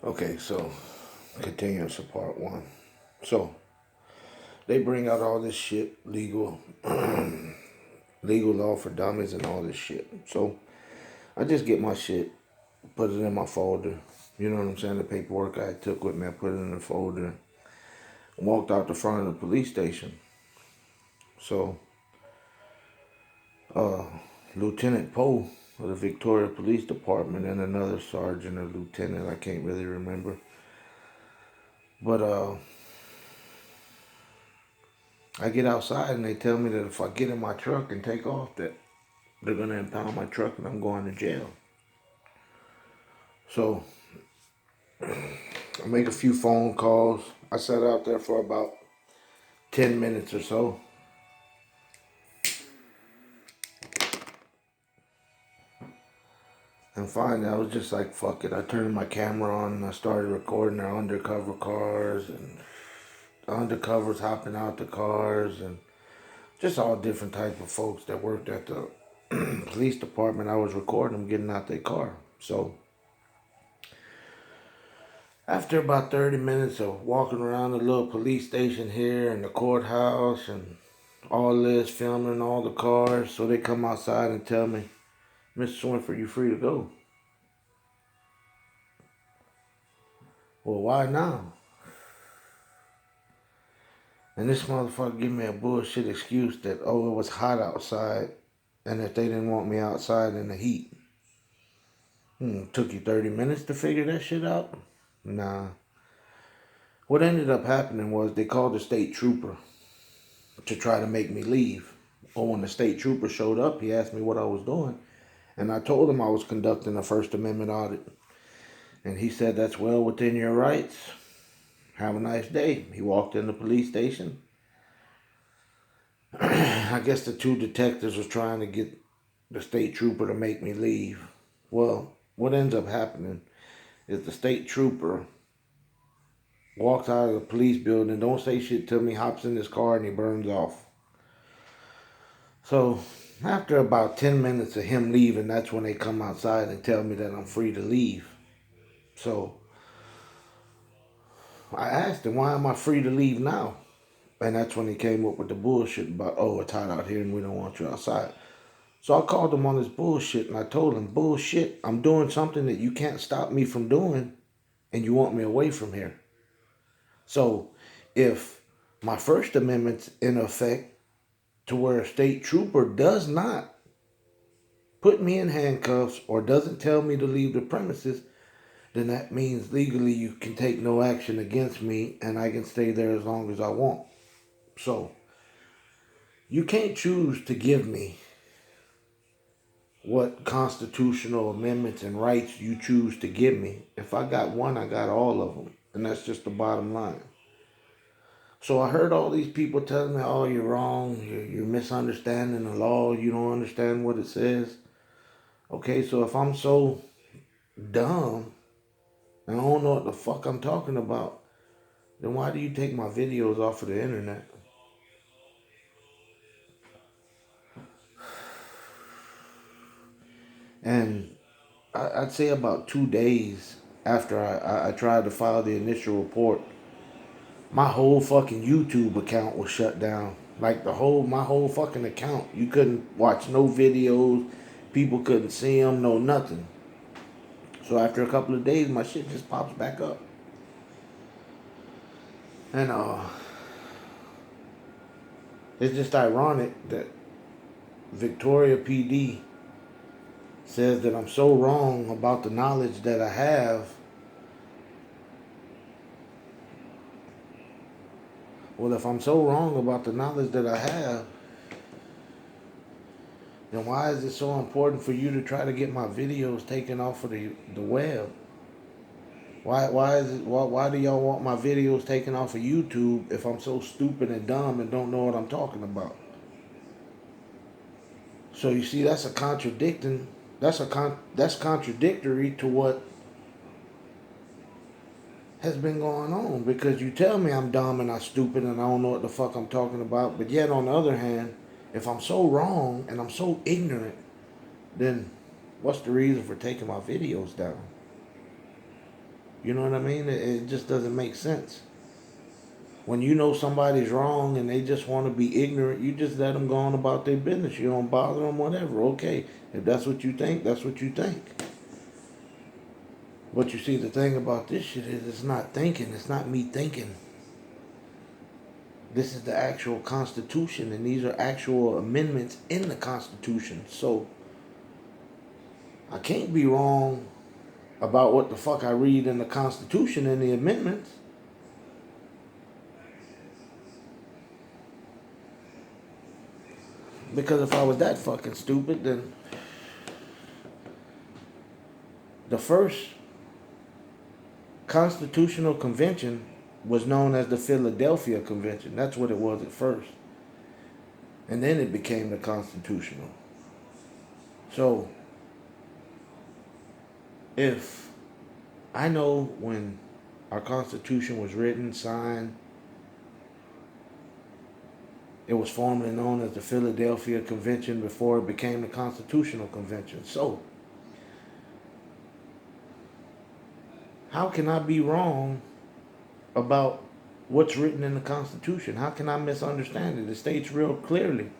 Okay, so continuing to part one. So they bring out all this shit, legal, legal law for dummies and all this shit. So I just get my shit, put it in my folder. You know what I'm saying? The paperwork I took with me, I put it in the folder. Walked out the front of the police station. So uh, Lieutenant Poe of the Victoria Police Department and another sergeant or lieutenant, I can't really remember. But I get outside and they tell me that if I get in my truck and take off, that they're gonna impound my truck and I'm going to jail. So I make a few phone calls. I sat out there for about 10 minutes or so. And finally, I was just like, fuck it. I turned my camera on and I started recording their undercover cars and the undercovers hopping out the cars and just all different type of folks that worked at the police department. I was recording them getting out their car. So after about 30 minutes of walking around the little police station here and the courthouse and all this, filming all the cars, so they come outside and tell me, Mr. Swinford, you free to go. Well, why now? And this motherfucker give me a bullshit excuse that, oh, it was hot outside and that they didn't want me outside in the heat. Took you 30 minutes to figure that shit out? Nah. What ended up happening was they called the state trooper to try to make me leave. Well, when the state trooper showed up, he asked me what I was doing. And I told him I was conducting a First Amendment audit. And he said, that's well within your rights. Have a nice day. He walked in the police station. I guess the two detectives was trying to get the state trooper to make me leave. Well, what ends up happening is the state trooper walks out of the police building, don't say shit to me, hops in his car, and he burns off. So after about 10 minutes of him leaving, that's when they come outside and tell me that I'm free to leave. So I asked him, why am I free to leave now? And that's when he came up with the bullshit about, oh, it's hot out here and we don't want you outside. So I called him on his bullshit and I told him, bullshit, I'm doing something that you can't stop me from doing and you want me away from here. So if my First Amendment's in effect to where a state trooper does not put me in handcuffs or doesn't tell me to leave the premises, then that means legally you can take no action against me and I can stay there as long as I want. So you can't choose to give me what constitutional amendments and rights you choose to give me. If I got one, I got all of them. And that's just the bottom line. So I heard all these people telling me, oh, you're wrong. You're misunderstanding the law. You don't understand what it says. Okay, so if I'm so dumb and I don't know what the fuck I'm talking about, then why do you take my videos off of the internet? And I'd say about 2 days after I tried to file the initial report, my whole fucking YouTube account was shut down. Like my whole fucking account. You couldn't watch no videos. People couldn't see them, no nothing. So after a couple of days, my shit just pops back up. And it's just ironic that Victoria PD says that I'm so wrong about the knowledge that I have. Well, if I'm so wrong about the knowledge that I have, then why is it so important for you to try to get my videos taken off of the web? Why do y'all want my videos taken off of YouTube if I'm so stupid and dumb and don't know what I'm talking about? So you see, that's that's contradictory to what has been going on, because you tell me I'm dumb and I'm stupid and I don't know what the fuck I'm talking about, but yet on the other hand, if I'm so wrong and I'm so ignorant, then what's the reason for taking my videos down? You know what I mean? It just doesn't make sense. When you know somebody's wrong and they just want to be ignorant, you just let them go on about their business. You don't bother them, whatever. Okay, if that's what you think, that's what you think. But you see, the thing about this shit is it's not thinking. It's not me thinking. This is the actual Constitution, and these are actual amendments in the Constitution. So I can't be wrong about what the fuck I read in the Constitution and the amendments. Because if I was that fucking stupid, then the first Constitutional Convention was known as the Philadelphia Convention. That's what it was at first. And then it became the Constitutional. So, if I know when our Constitution was written, signed, it was formerly known as the Philadelphia Convention before it became the Constitutional Convention. So, how can I be wrong about what's written in the Constitution? How can I misunderstand it? It states real clearly.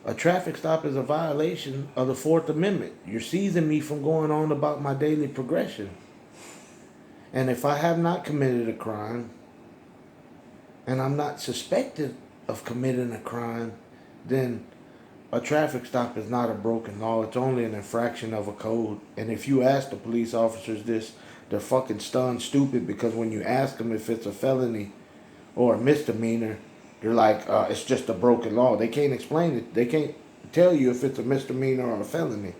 A traffic stop is a violation of the Fourth Amendment. You're seizing me from going on about my daily progression. And if I have not committed a crime, and I'm not suspected of committing a crime, then a traffic stop is not a broken law. It's only an infraction of a code. And if you ask the police officers this, they're fucking stunned stupid, because when you ask them if it's a felony or a misdemeanor, they're like, it's just a broken law. They can't explain it. They can't tell you if it's a misdemeanor or a felony.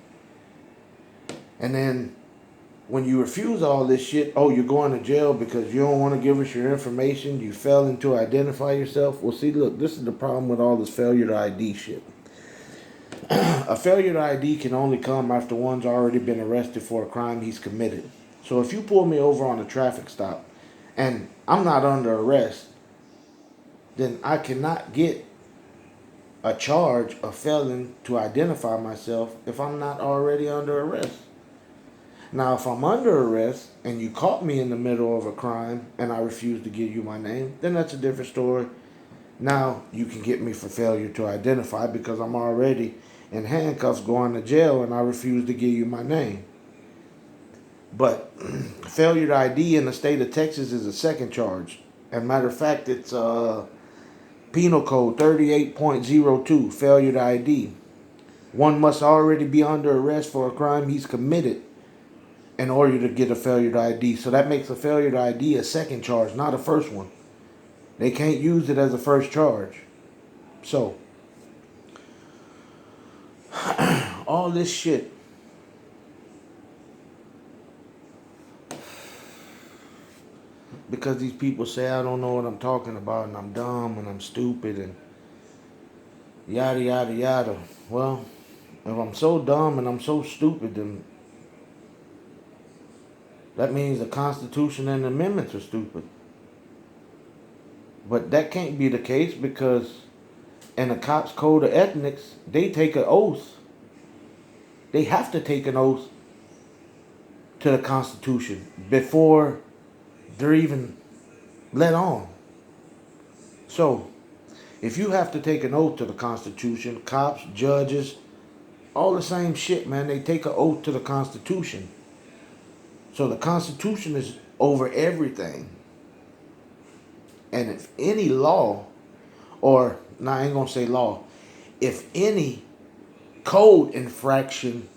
And then when you refuse all this shit, oh, you're going to jail because you don't want to give us your information. You failing to identify yourself. Well, see, look, this is the problem with all this failure to ID shit. A failure to ID can only come after one's already been arrested for a crime he's committed. So if you pull me over on a traffic stop and I'm not under arrest, then I cannot get a charge of failing to identify myself if I'm not already under arrest. Now, if I'm under arrest and you caught me in the middle of a crime and I refuse to give you my name, then that's a different story. Now you can get me for failure to identify because I'm already in handcuffs going to jail and I refuse to give you my name. But failure to ID in the state of Texas is a second charge. As a matter of fact, it's Penal Code 38.02, failure to ID. One must already be under arrest for a crime he's committed in order to get a failure to ID. So that makes a failure to ID a second charge, not a first one. They can't use it as a first charge. So, all this shit because these people say I don't know what I'm talking about and I'm dumb and I'm stupid and yada yada yada. Well, if I'm so dumb and I'm so stupid, then that means the Constitution and the amendments are stupid. But that can't be the case because in the cops' code of ethics, they take an oath. They have to take an oath to the Constitution before they're even let on. So, if you have to take an oath to the Constitution, cops, judges, all the same shit, man, they take an oath to the Constitution. So the Constitution is over everything. And if any law, or, I ain't gonna say law, if any code infraction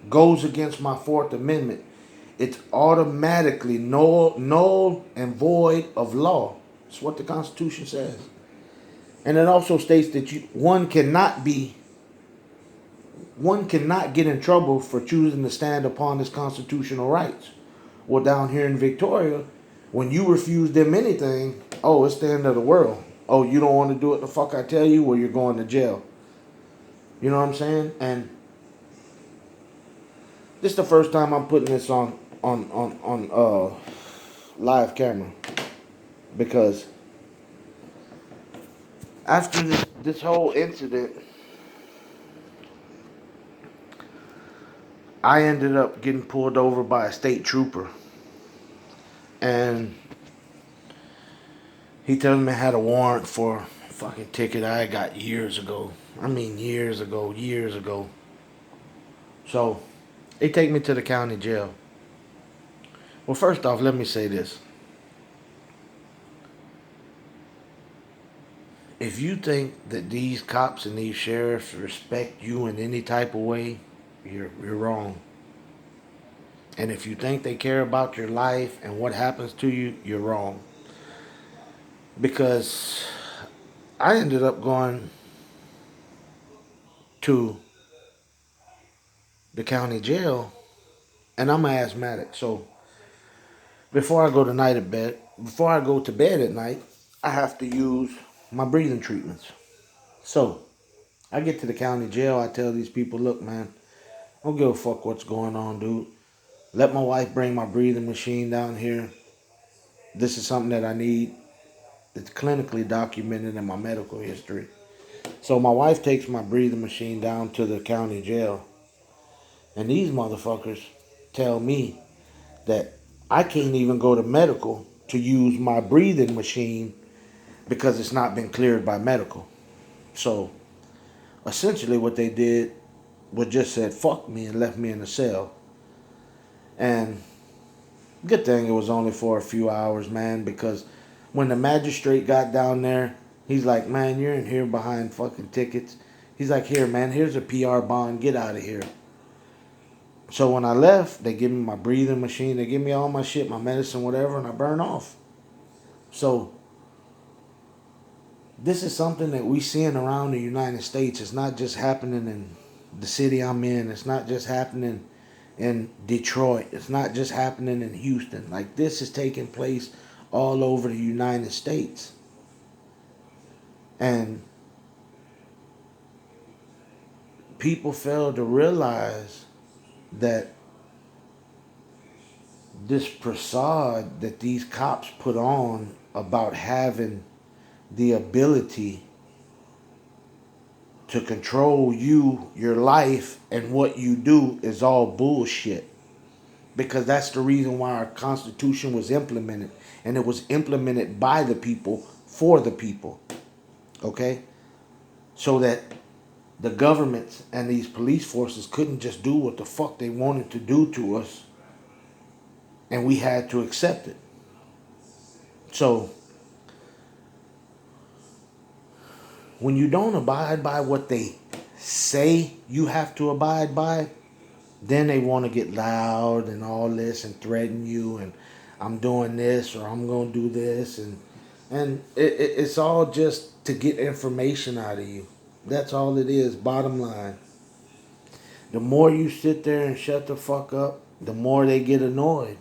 goes against my Fourth Amendment, it's automatically null and void of law. That's what the Constitution says. And it also states that one cannot get in trouble for choosing to stand upon his constitutional rights. Well, down here in Victoria, when you refuse them anything, oh, it's the end of the world. Oh, you don't want to do it the fuck I tell you, well, you're going to jail. You know what I'm saying? And this is the first time I'm putting this on live camera, because after this whole incident, I ended up getting pulled over by a state trooper. And he told me I had a warrant for a fucking ticket I got years ago. I mean, years ago, years ago. So they take me to the county jail. Well, first off, let me say this. If you think that these cops and these sheriffs respect you in any type of way, you're wrong. And if you think they care about your life and what happens to you, you're wrong. Because I ended up going to the county jail, and I'm an asthmatic. So before I go to bed at night, I have to use my breathing treatments. So I get to the county jail. I tell these people, look, man, I don't give a fuck what's going on, dude. Let my wife bring my breathing machine down here. This is something that I need. It's clinically documented in my medical history. So my wife takes my breathing machine down to the county jail. And these motherfuckers tell me that I can't even go to medical to use my breathing machine because it's not been cleared by medical. So essentially what they did was just said fuck me and left me in the cell. And good thing it was only for a few hours, man, because when the magistrate got down there, he's like, man, you're in here behind fucking tickets. He's like, here, man, here's a PR bond. Get out of here. So when I left, they give me my breathing machine. They give me all my shit, my medicine, whatever, and I burn off. So this is something that we seeing around the United States. It's not just happening in the city I'm in. It's not just happening in Detroit. It's not just happening in Houston. Like, this is taking place all over the United States. And people fail to realize that this facade that these cops put on about having the ability to control you, your life, and what you do is all bullshit. Because that's the reason why our Constitution was implemented. And it was implemented by the people, for the people. Okay? So that the government and these police forces couldn't just do what the fuck they wanted to do to us. And we had to accept it. So when you don't abide by what they say you have to abide by, then they want to get loud and all this and threaten you and I'm doing this or I'm going to do this. And it's all just to get information out of you. That's all it is, bottom line. The more you sit there and shut the fuck up, the more they get annoyed.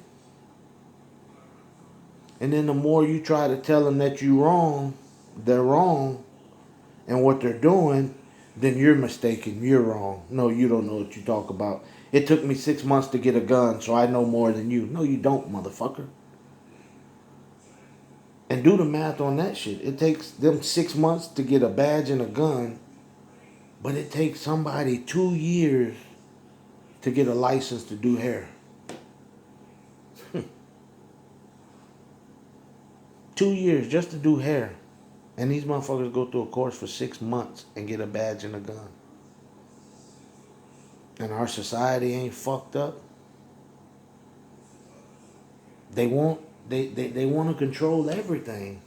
And then the more you try to tell them that you're wrong, they're wrong, and what they're doing, then you're mistaken. You're wrong. No, you don't know what you talk about. It took me 6 months to get a gun, so I know more than you. No, you don't, motherfucker. And do the math on that shit. It takes them 6 months to get a badge and a gun, but it takes somebody 2 years to get a license to do hair. 2 years just to do hair. And these motherfuckers go through a course for 6 months and get a badge and a gun. And our society ain't fucked up. They want to control everything.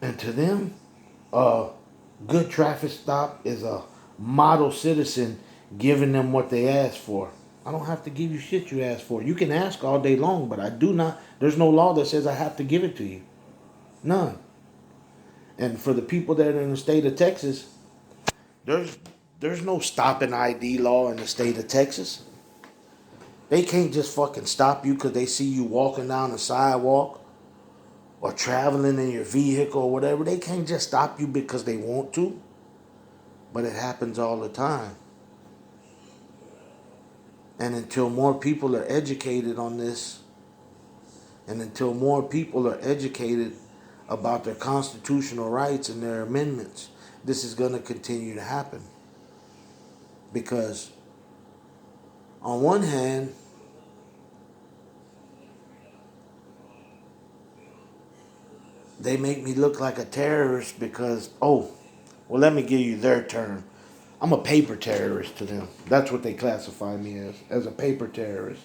And to them, a good traffic stop is a model citizen giving them what they ask for. I don't have to give you shit you ask for. You can ask all day long, but I do not. There's no law that says I have to give it to you. None. And for the people that are in the state of Texas, there's no stopping ID law in the state of Texas. They can't just fucking stop you because they see you walking down the sidewalk or traveling in your vehicle or whatever. They can't just stop you because they want to. But it happens all the time. And until more people are educated on this, and until more people are educated about their constitutional rights and their amendments, this is going to continue to happen. Because on one hand, they make me look like a terrorist because, oh, well, let me give you their term. I'm a paper terrorist to them. That's what they classify me as a paper terrorist.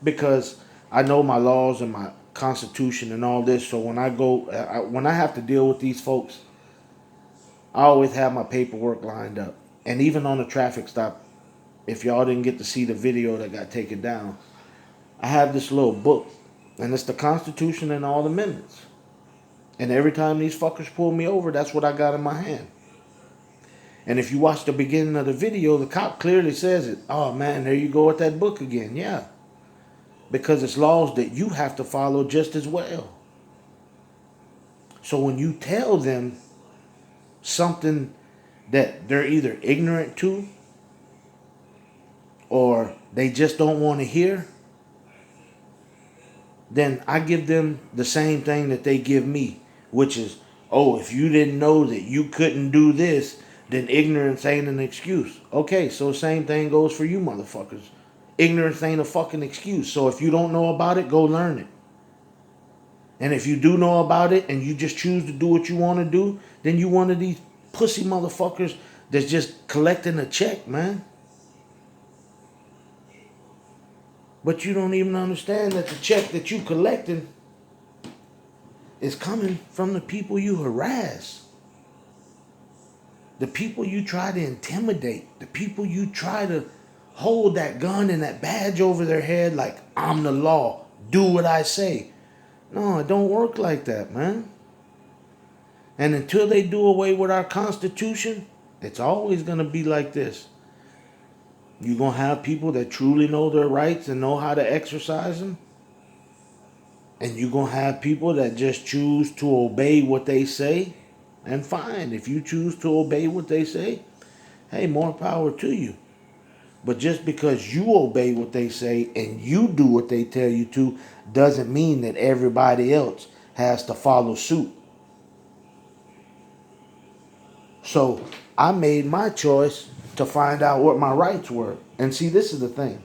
Because I know my laws and my constitution and all this. So when when I have to deal with these folks, I always have my paperwork lined up. And even on a traffic stop, if y'all didn't get to see the video that got taken down, I have this little book. And it's the Constitution and all the amendments. And every time these fuckers pull me over, that's what I got in my hand. And if you watch the beginning of the video, the cop clearly says it. Oh man, there you go with that book again. Yeah. Because it's laws that you have to follow just as well. So when you tell them something that they're either ignorant to or they just don't want to hear, then I give them the same thing that they give me, which is, oh, if you didn't know that you couldn't do this, then ignorance ain't an excuse. Okay, so same thing goes for you motherfuckers. Ignorance ain't a fucking excuse. So if you don't know about it, go learn it. And if you do know about it and you just choose to do what you want to do, then you one of these pussy motherfuckers that's just collecting a check, man. But you don't even understand that the check that you collecting is coming from the people you harass. The people you try to intimidate. The people you try to hold that gun and that badge over their head like, I'm the law. Do what I say. No, it don't work like that, man. And until they do away with our Constitution, it's always going to be like this. You're going to have people that truly know their rights and know how to exercise them. And you're going to have people that just choose to obey what they say. And fine, if you choose to obey what they say, hey, more power to you. But just because you obey what they say and you do what they tell you to, doesn't mean that everybody else has to follow suit. So I made my choice to find out what my rights were. And see, this is the thing.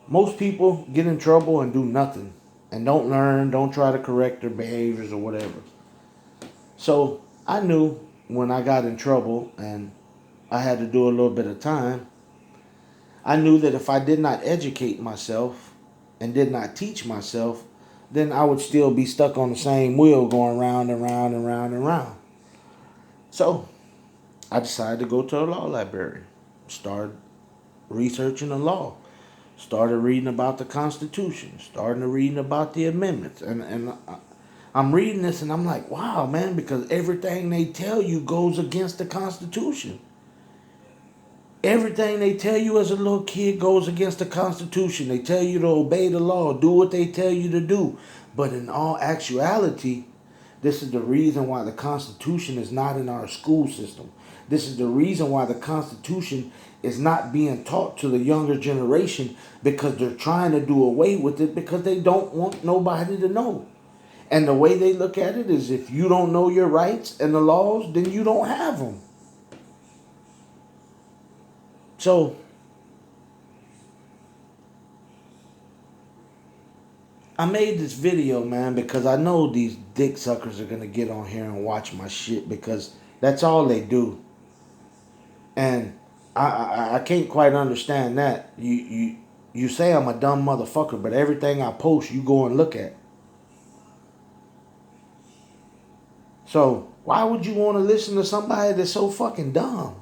Most people get in trouble and do nothing. And don't learn, don't try to correct their behaviors or whatever. So I knew when I got in trouble and I had to do a little bit of time, I knew that if I did not educate myself and did not teach myself, then I would still be stuck on the same wheel going round and round and round and round. So I decided to go to a law library, started researching the law, started reading about the Constitution, started reading about the amendments. And I'm reading this and I'm like, wow, man, because everything they tell you goes against the Constitution. Everything they tell you as a little kid goes against the Constitution. They tell you to obey the law, do what they tell you to do. But in all actuality, this is the reason why the Constitution is not in our school system. This is the reason why the Constitution is not being taught to the younger generation, because they're trying to do away with it because they don't want nobody to know. And the way they look at it is, if you don't know your rights and the laws, then you don't have them. So I made this video, man, because I know these dick suckers are going to get on here and watch my shit, because that's all they do. And I can't quite understand that. You say I'm a dumb motherfucker, but everything I post, you go and look at. So why would you want to listen to somebody that's so fucking dumb?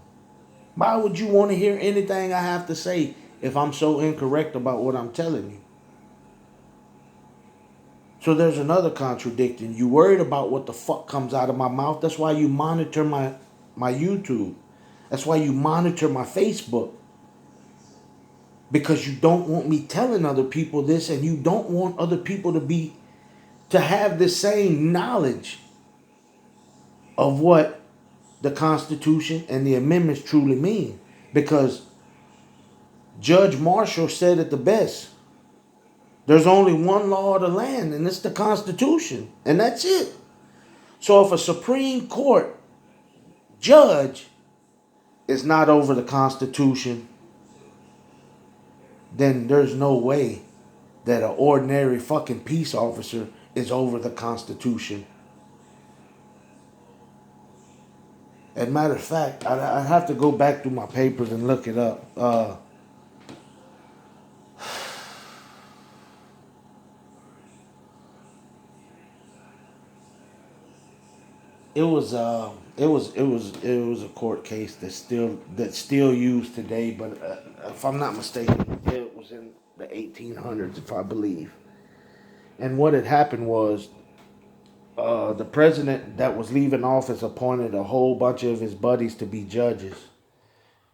Why would you want to hear anything I have to say if I'm so incorrect about what I'm telling you? So there's another contradiction. You worried about what the fuck comes out of my mouth. That's why you monitor my YouTube. That's why you monitor my Facebook. Because you don't want me telling other people this, and you don't want other people to have the same knowledge of what the Constitution and the amendments truly mean. Because Judge Marshall said it the best. There's only one law of the land, and it's the Constitution. And that's it. So if a Supreme Court judge is not over the Constitution, then there's no way that an ordinary fucking peace officer is over the Constitution. As a matter of fact, I have to go back through my papers and look it up. It was a court case that's still used today, but if I'm not mistaken, it was in the 1800s, if I believe. And what had happened was the president that was leaving office appointed a whole bunch of his buddies to be judges.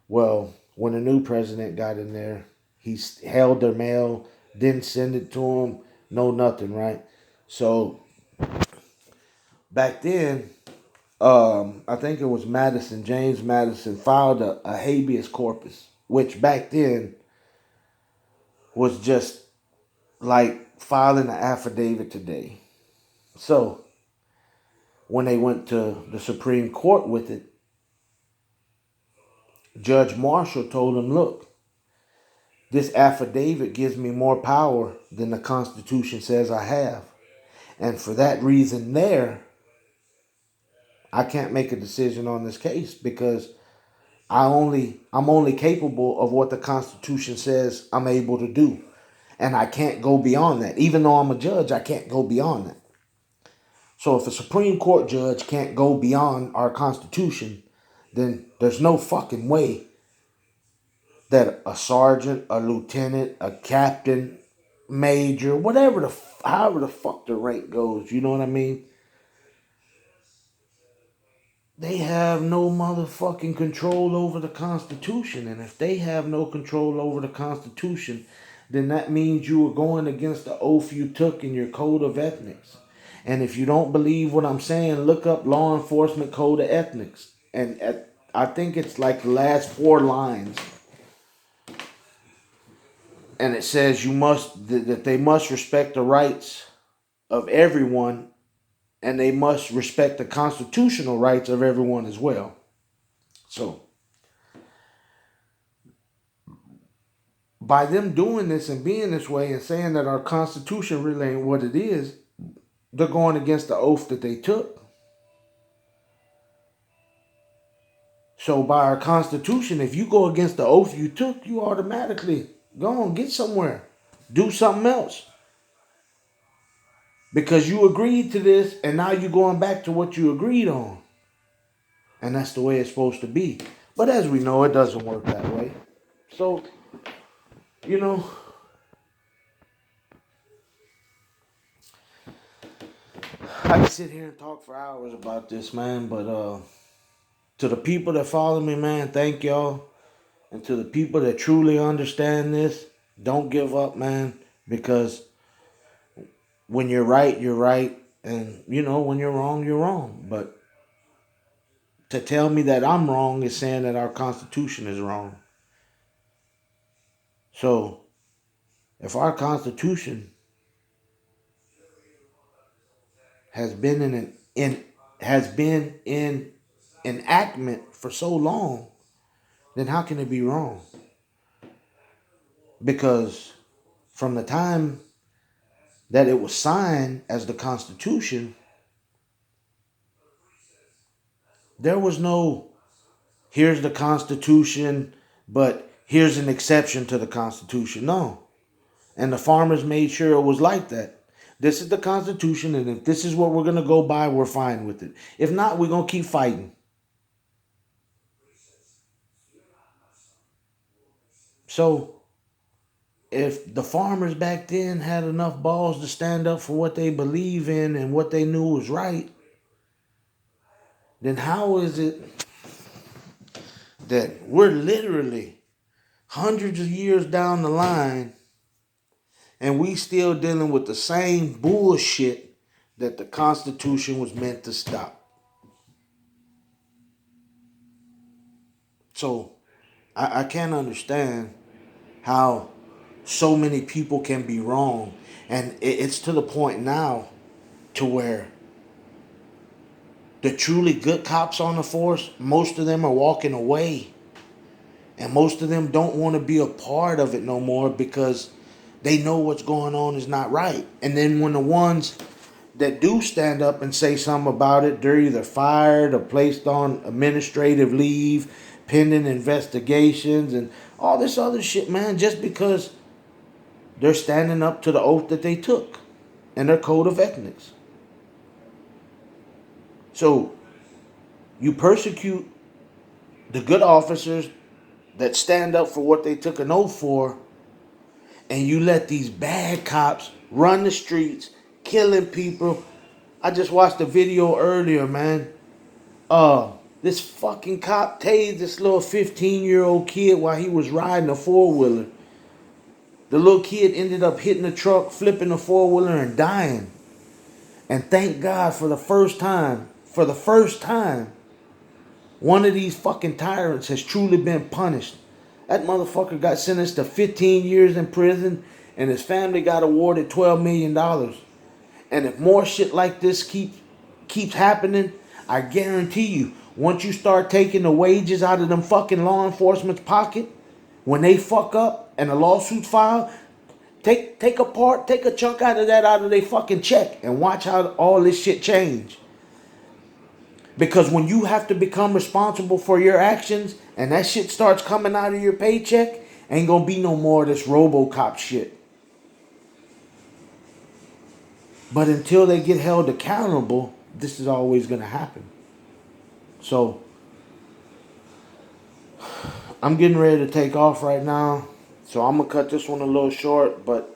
Well, when the new president got in there, he held their mail, didn't send it to him, no nothing, right? So back then, I think it was Madison, James Madison, filed a habeas corpus, which back then was just like filing an affidavit today. So when they went to the Supreme Court with it, Judge Marshall told him, look, this affidavit gives me more power than the Constitution says I have. And for that reason there, I can't make a decision on this case because I'm only capable of what the Constitution says I'm able to do. And I can't go beyond that. Even though I'm a judge, I can't go beyond that. So if a Supreme Court judge can't go beyond our Constitution, then there's no fucking way that a sergeant, a lieutenant, a captain, major, however the fuck the rank goes, you know what I mean? They have no motherfucking control over the Constitution. And if they have no control over the Constitution, then that means you are going against the oath you took in your code of ethics. And if you don't believe what I'm saying, look up Law Enforcement Code of Ethics. And I think it's like the last 4 lines. And it says that they must respect the rights of everyone, and they must respect the constitutional rights of everyone as well. So, by them doing this and being this way and saying that our Constitution really ain't what it is, they're going against the oath that they took. So, by our Constitution, if you go against the oath you took, you automatically go on, get somewhere. Do something else. Because you agreed to this, and now you're going back to what you agreed on. And that's the way it's supposed to be. But as we know, it doesn't work that way. So, you know, I can sit here and talk for hours about this, man. But to the people that follow me, man, thank y'all. And to the people that truly understand this, don't give up, man. Because when you're right, you're right. And, when you're wrong, you're wrong. But to tell me that I'm wrong is saying that our Constitution is wrong. So, if our Constitution has been in enactment for so long, then how can it be wrong? Because from the time that it was signed as the Constitution, there was no, here's the Constitution, but here's an exception to the Constitution. No. And the farmers made sure it was like that. This is the Constitution, and if this is what we're going to go by, we're fine with it. If not, we're going to keep fighting. So, if the farmers back then had enough balls to stand up for what they believe in and what they knew was right, then how is it that we're literally hundreds of years down the line and we still dealing with the same bullshit that the Constitution was meant to stop? So I can't understand how so many people can be wrong. And it's to the point now to where the truly good cops on the force, most of them are walking away And most of them don't want to be a part of it no more because they know what's going on is not right. And then when the ones that do stand up and say something about it, they're either fired or placed on administrative leave, pending investigations, and all this other shit, man, just because they're standing up to the oath that they took and their code of ethics. So you persecute the good officers that stand up for what they took an oath for, and you let these bad cops run the streets, killing people. I just watched a video earlier, man. This fucking cop tased this little 15-year-old kid while he was riding a four-wheeler. The little kid ended up hitting the truck, flipping the four-wheeler, and dying. And thank God for the first time, one of these fucking tyrants has truly been punished. That motherfucker got sentenced to 15 years in prison, and his family got awarded $12 million. And if more shit like this keeps happening, I guarantee you, once you start taking the wages out of them fucking law enforcement's pocket, when they fuck up and a lawsuit filed, take a chunk out of their fucking check and watch how all this shit change. Because when you have to become responsible for your actions and that shit starts coming out of your paycheck, ain't gonna be no more of this RoboCop shit. But until they get held accountable, this is always gonna happen. So I'm getting ready to take off right now. So I'm gonna cut this one a little short, but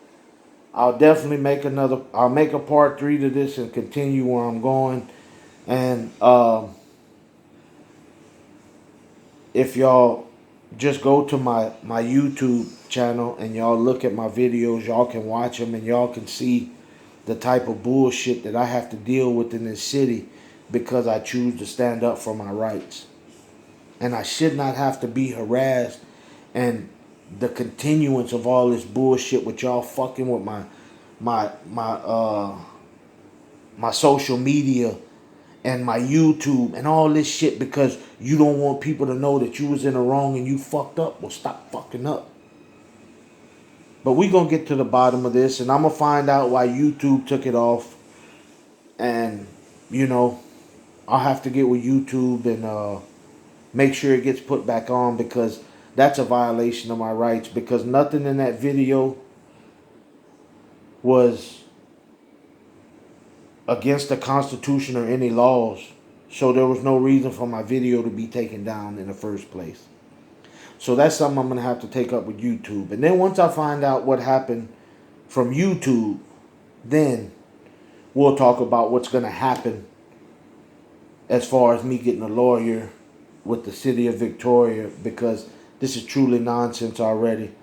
I'll definitely I'll make a part 3 to this and continue where I'm going. And if y'all just go to my YouTube channel and y'all look at my videos, y'all can watch them and y'all can see the type of bullshit that I have to deal with in this city because I choose to stand up for my rights. And I should not have to be harassed, and the continuance of all this bullshit with y'all fucking with my social media and my YouTube and all this shit because you don't want people to know that you was in the wrong and you fucked up. Well, stop fucking up. But we gonna get to the bottom of this, and I'm gonna find out why YouTube took it off. And, I'll have to get with YouTube and make sure it gets put back on, because that's a violation of my rights, because nothing in that video was against the Constitution or any laws. So there was no reason for my video to be taken down in the first place. So that's something I'm going to have to take up with YouTube. And then once I find out what happened from YouTube, then we'll talk about what's going to happen as far as me getting a lawyer with the city of Victoria, because this is truly nonsense already.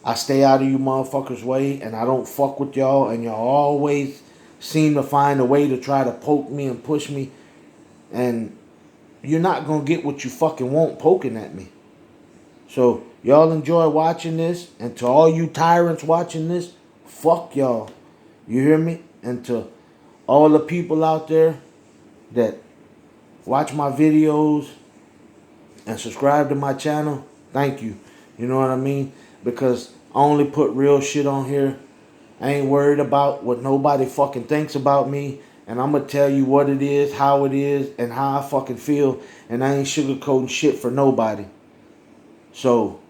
I stay out of you motherfuckers' way, and I don't fuck with y'all, and y'all always seem to find a way to try to poke me and push me, and you're not going to get what you fucking want poking at me. So y'all enjoy watching this, and to all you tyrants watching this, fuck y'all. You hear me? And to all the people out there that watch my videos and subscribe to my channel, thank you. You know what I mean? Because I only put real shit on here. I ain't worried about what nobody fucking thinks about me. And I'm going to tell you what it is, how it is, and how I fucking feel. And I ain't sugarcoating shit for nobody. So,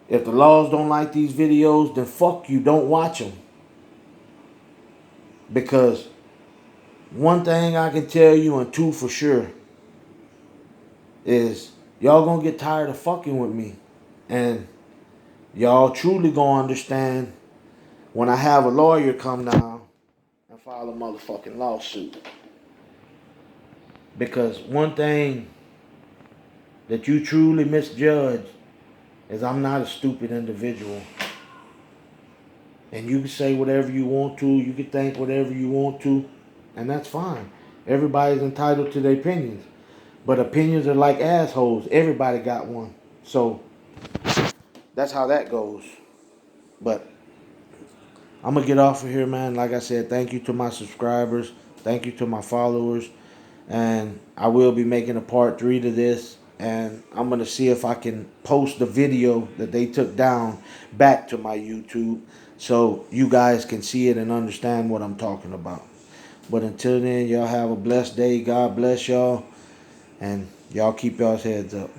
if the laws don't like these videos, then fuck you, don't watch them. Because one thing I can tell you, and two for sure, is y'all gonna get tired of fucking with me. And y'all truly gonna understand when I have a lawyer come down and file a motherfucking lawsuit. Because one thing that you truly misjudge is I'm not a stupid individual. And you can say whatever you want to, you can think whatever you want to, and that's fine. Everybody's entitled to their opinions. But opinions are like assholes. Everybody got one. So that's how that goes. But I'm going to get off of here, man. Like I said, thank you to my subscribers. Thank you to my followers. And I will be making a part 3 to this. And I'm going to see if I can post the video that they took down back to my YouTube so you guys can see it and understand what I'm talking about. But until then, y'all have a blessed day. God bless y'all. And y'all keep y'all's heads up.